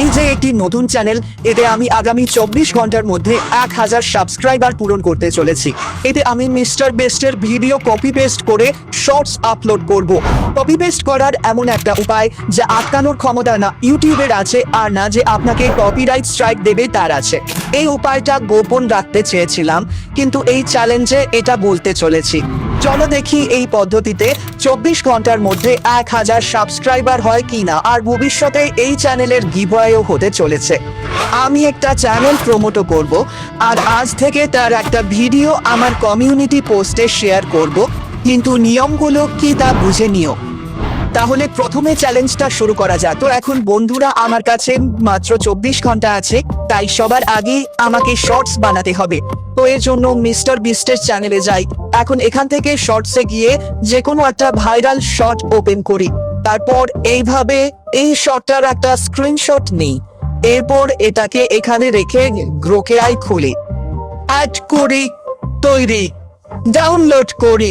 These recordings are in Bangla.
এই যে একটি নতুন চ্যানেল, এতে আমি আগামী 24 ঘন্টার মধ্যে 1000 সাবস্ক্রাইবার পূরণ করতে চলেছি। এতে আমি মিস্টার বেস্টের ভিডিও কপি পেস্ট করে শর্টস আপলোড করব। কপি পেস্ট করার এমন একটা উপায় যা আটকানোর ক্ষমতা না ইউটিউবের আছে, আর না যে আপনাকে কপিরাইট স্ট্রাইক দেবে তার আছে। এই উপায়টা গোপন রাখতে চেয়েছিলাম, কিন্তু এই চ্যালেঞ্জে এটা বলতে চলেছি। চলো দেখি এই পদ্ধতিতে 24 ঘন্টার মধ্যে 1000 সাবস্ক্রাইবার হয় কিনা, আর ভবিষ্যতে এই চ্যানেলের গিভঅ্যাও হতে চলেছে। আমি একটা চ্যানেল প্রমোট করব, আর আজ থেকে তার একটা ভিডিও আমার কমিউনিটি পোস্টে শেয়ার করব, কিন্তু নিয়মগুলো কি তা বুঝে নিও। তাহলে প্রথমে চ্যালেঞ্জটা শুরু করা যাক। তো এখন বন্ধুরা, আমার কাছে মাত্র 24 ঘন্টা আছে, তাই সবার আগে আমাকে শর্টস বানাতে হবে। তো এর জন্য মিস্টার বিস্টের চ্যানেলে যাই। এখন এখান থেকে শর্টসে গিয়ে যে কোনো একটা ভাইরাল শট ওপেন করি। তারপর এইভাবে এই শটটার একটা স্ক্রিনশট নিই। এরপর এটাকে এখানে রেখে গ্রোকেআই খুলি, অ্যাড করি, তৈরি, ডাউনলোড করি।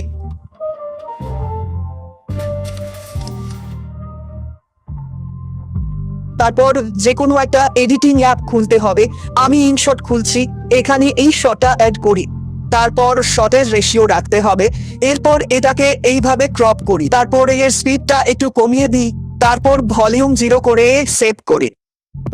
তারপর যে কোনো একটা এডিটিং অ্যাপ খুলতে হবে। আমি ইনশট খুলছি, এখানে এই শটটা অ্যাড করি। তারপর শটের রেশিও রাখতে হবে। এরপর এটাকে এইভাবে ক্রপ করি, তারপর এর স্পিডটা একটু কমিয়ে দিই, তারপর ভলিউম 0 করে সেভ করি।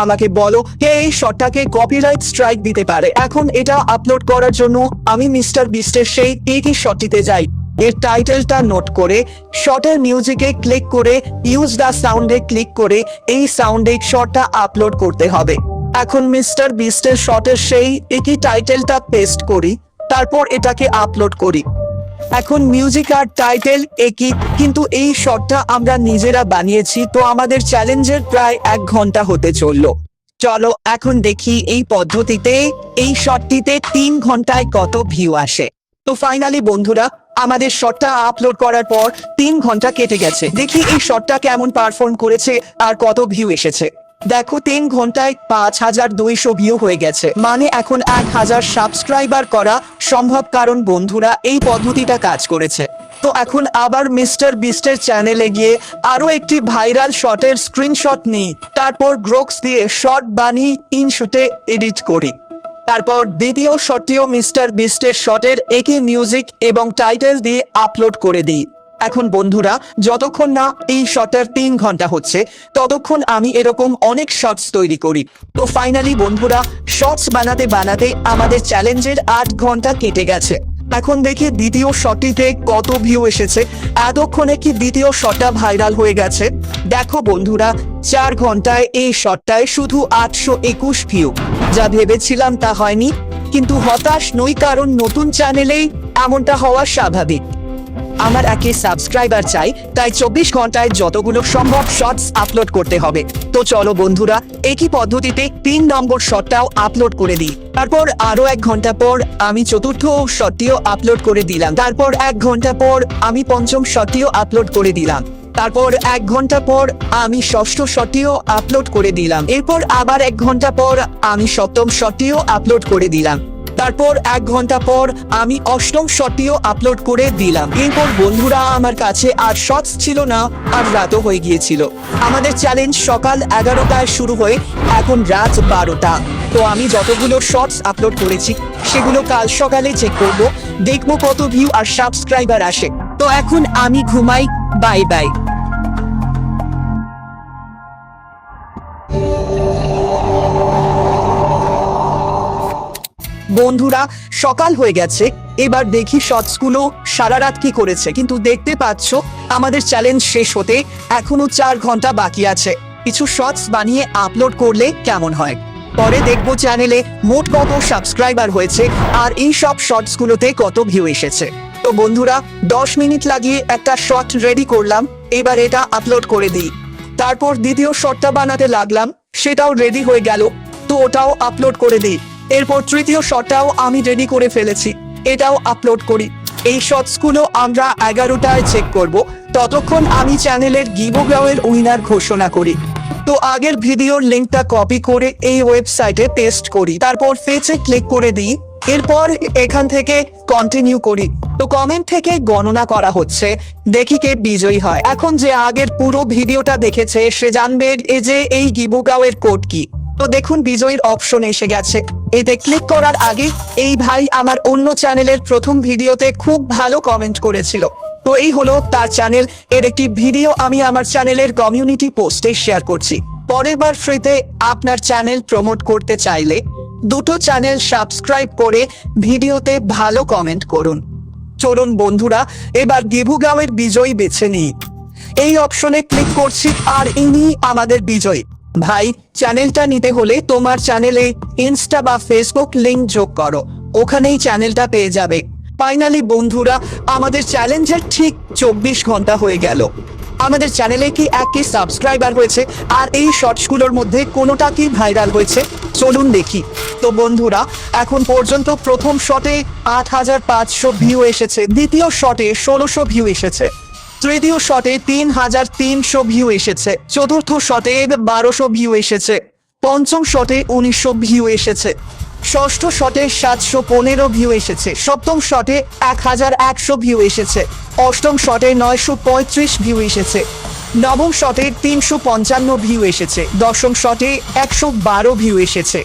আমাকে বলো এই শটটাকে কপিরাইট স্ট্রাইক দিতে পারে। এখন এটা আপলোড করার জন্য আমি মিস্টার বিস্টের সেই একই শটটিতে যাই। এর টাইটেলটা নোট করে শটের মিউজিকে ক্লিক করে ইউজ দ্য সাউন্ডে ক্লিক করে এই সাউন্ডে শটটা আপলোড করতে হবে। এখন মিস্টার বিস্টের শটের সেই একই টাইটেলটা পেস্ট করি, তারপর এটাকে আপলোড করি। এখন মিউজিক আর টাইটেল একই, কিন্তু এই শটটা আমরা নিজেরা বানিয়েছি। তো আমাদের চ্যালেঞ্জের প্রায় 1 ঘন্টা হতে চললো। চলো এখন দেখি এই পদ্ধতিতে এই শটটিতে 3 ঘন্টায় কত ভিউ আসে। তো ফাইনালি বন্ধুরা, আমাদের শটটা আপলোড করার পর 3 ঘন্টা কেটে গেছে। দেখি এই শটটা কেমন পারফর্ম করেছে আর কত ভিউ এসেছে। দেখো 3 ঘন্টায় 5200 ভিউ হয়ে গেছে, মানে এখন 1000 সাবস্ক্রাইবার করা সম্ভব, কারণ বন্ধুরা এই পদ্ধতিটা কাজ করেছে। তো এখন আবার মিস্টার বিস্টের চ্যানেলে গিয়ে আরো একটি ভাইরাল শটের স্ক্রিনশট নিই, তারপর গ্রোক্স দিয়ে শট বানিয়ে ইনশটে এডিট করি। তারপর দ্বিতীয় শটটিও মিস্টার বিস্টের শটের একই মিউজিক এবং টাইটেল দিয়ে আপলোড করে দিই। এখন বন্ধুরা, যতক্ষণ না এই শটের 3 ঘন্টা হচ্ছে ততক্ষণ আমি এরকম অনেক শর্টস তৈরি করি। তো ফাইনালি বন্ধুরা, শর্টস বানাতে বানাতে আমাদের চ্যালেঞ্জের 8 ঘন্টা কেটে গেছে। এখন দেখি দ্বিতীয় শটটিতে কত ভিউ এসেছে। এতক্ষণে কি দ্বিতীয় শটটা ভাইরাল হয়ে গেছে? দেখো বন্ধুরা, 4 ঘন্টায় এই শটটায় শুধু 821 ভিউ। যা ভেবেছিলাম তা হয়নি, কিন্তু হতাশ নই, কারণ নতুন চ্যানেলেই এমনটা হওয়া স্বাভাবিক। আমার একে সাবস্ক্রাইবার চাই, তাই 24 ঘন্টায় যতগুলো সম্ভব শর্টস আপলোড করতে হবে। তো চলো বন্ধুরা, একই পদ্ধতিতে 3 নম্বর শটটাও আপলোড করে দিই। তারপর আরো 1 ঘন্টা পর আমি চতুর্থ শটটিও আপলোড করে দিলাম। তারপর 1 ঘন্টা পর আমি পঞ্চম শটটিও আপলোড করে দিলাম। তারপর 1 ঘন্টা পর আমি ষষ্ঠ শটটিও আপলোড করে দিলাম। এরপর আবার 1 ঘন্টা পর আমি সপ্তম শটটিও আপলোড করে দিলাম। তারপর 1 ঘন্টা পর আমি অষ্টম শটটিও আপলোড করে দিলাম। এরপর বন্ধুরা, আমার কাছে আর শর্টস ছিল না, আর রাতও হয়ে গিয়েছিল। আমাদের চ্যালেঞ্জ সকাল 11টায় শুরু হয়ে এখন রাত 12টা। তো আমি যতগুলো শর্টস আপলোড করেছি সেগুলো কাল সকালে চেক করব, দেখবো কত ভিউ আর সাবস্ক্রাইবার আসে। তো এখন আমি ঘুমাই, বাই বাই। বন্ধুরা, সকাল হয়ে গেছে, এবার দেখি শর্টসগুলো সারা রাত কি করেছে। কিন্তু দেখতে পাচ্ছ আমাদের চ্যালেঞ্জ শেষ হতে এখনো 4 ঘন্টা বাকি আছে। কিছু শর্টস বানিয়ে আপলোড করলে কেমন হয়। পরে দেখবো চ্যানেলে মোট কত সাবস্ক্রাইবার হয়েছে আর এই সব শর্টসগুলোতে কত ভিউ এসেছে। তো বন্ধুরা, 10 মিনিট লাগিয়ে একটা শর্ট রেডি করলাম, এবার এটা আপলোড করে দিই। তারপর দ্বিতীয় শর্টটা বানাতে লাগলাম, সেটাও রেডি হয়ে গেল, তো ওটাও আপলোড করে দিই। এরপর তৃতীয় শটটাও আমি রেডি করে ফেলেছি, এটাও আপলোড করি। এই শর্টসগুলো আমরা 11টায় চেক করব, ততক্ষণ আমি চ্যানেলের গিভঅ্যাওয়ের উইনার ঘোষণা করি। তো আগের ভিডিওর লিঙ্কটা কপি করে এই ওয়েবসাইটে পেস্ট করি, তারপর ফেচে ক্লিক করে দিই। এরপর এখান থেকে কন্টিনিউ করি। তো কমেন্ট থেকে গণনা করা হচ্ছে, দেখি কে বিজয়ী হয়। এখন যে আগের পুরো ভিডিওটা দেখেছে সে জানবে এই গিভওয়ের কোড কি। তো দেখুন বিজয়ীর অপশন এসে গেছে। এতে ক্লিক করার আগে এই ভাই আমার অন্য চ্যানেলের প্রথম ভিডিওতে খুব ভালো কমেন্ট করেছিল। তো এই হলো তার চ্যানেল। এর একটি ভিডিও আমি আমার চ্যানেলের কমিউনিটি পোস্টে শেয়ার করছি। পরের বার ফ্রিতে আপনার চ্যানেল প্রমোট করতে চাইলে দুটো চ্যানেল সাবস্ক্রাইব করে ভিডিওতে ভালো কমেন্ট করুন। চলুন বন্ধুরা, এবার গিভওয়ের বিজয়ী বেছে নিই। এই অপশনে ক্লিক করছি আর ইনি আমাদের বিজয়ী। ভাই, চ্যানেলটা নিতে হলে তোমার চ্যানেলে ইনস্টা বা ফেসবুক লিংক যোগ করো, ওখানেই চ্যানেলটা পেয়ে যাবে। ফাইনালি বন্ধুরা, আমাদের চ্যালেঞ্জের ঠিক 24 ঘন্টা হয়ে গেল। আমাদের চ্যানেলে কি একটি সাবস্ক্রাইবার হয়েছে আর এই শর্টসগুলোর মধ্যে কোনোটা কি ভাইরাল হয়েছে? চলুন দেখি। তো বন্ধুরা, এখন পর্যন্ত প্রথম শটে 8500 ভিউ এসেছে, দ্বিতীয় শটে 1600 ভিউ এসেছে, তৃতীয় শটে 3300 ভিউ এসেছে, চতুর্থ শটে 1200 ভিউ এসেছে, পঞ্চম শটে 1900 ভিউ এসেছে, ষষ্ঠ শটে 715 ভিউ এসেছে, সপ্তম শটে 1100 ভিউ এসেছে, অষ্টম শটে 935 ভিউ এসেছে, নবম শটে 355 ভিউ এসেছে, দশম শটে 112 ভিউ এসেছে,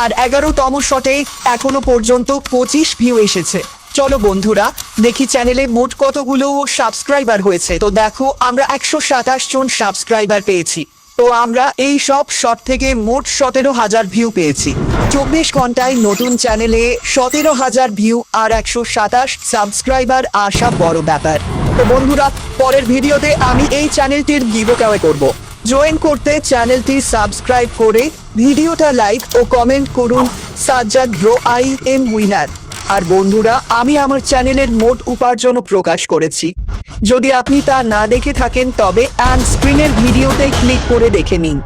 আর 11তম শটে এখনো পর্যন্ত 25 ভিউ এসেছে। চলো বন্ধুরা, দেখি চ্যানেলে মোট কতগুলো সাবস্ক্রাইবার হয়েছে। তো দেখো, আমরা 127 জন সাবস্ক্রাইবার পেয়েছি। তো আমরা এই সব শট থেকে মোট 17,000 ভিউ পেয়েছি। 24 ঘন্টায় নতুন চ্যানেলে 17,000 ভিউ আর 127 সাবস্ক্রাইবার আসা বড় ব্যাপার। তো বন্ধুরা, পরের ভিডিওতে আমি এই চ্যানেলটির গিভওয়ে করব। জয়েন করতে চ্যানেলটি সাবস্ক্রাইব করে ভিডিওটা লাইক ও কমেন্ট করুন। Sajjad bro I am winner. আর বন্ধুরা, আমি আমার চ্যানেলের মোট উপার্জনও প্রকাশ করেছি। যদি আপনি তা না দেখে থাকেন তবে স্ক্রিনের ভিডিওতে ক্লিক করে দেখে নিন।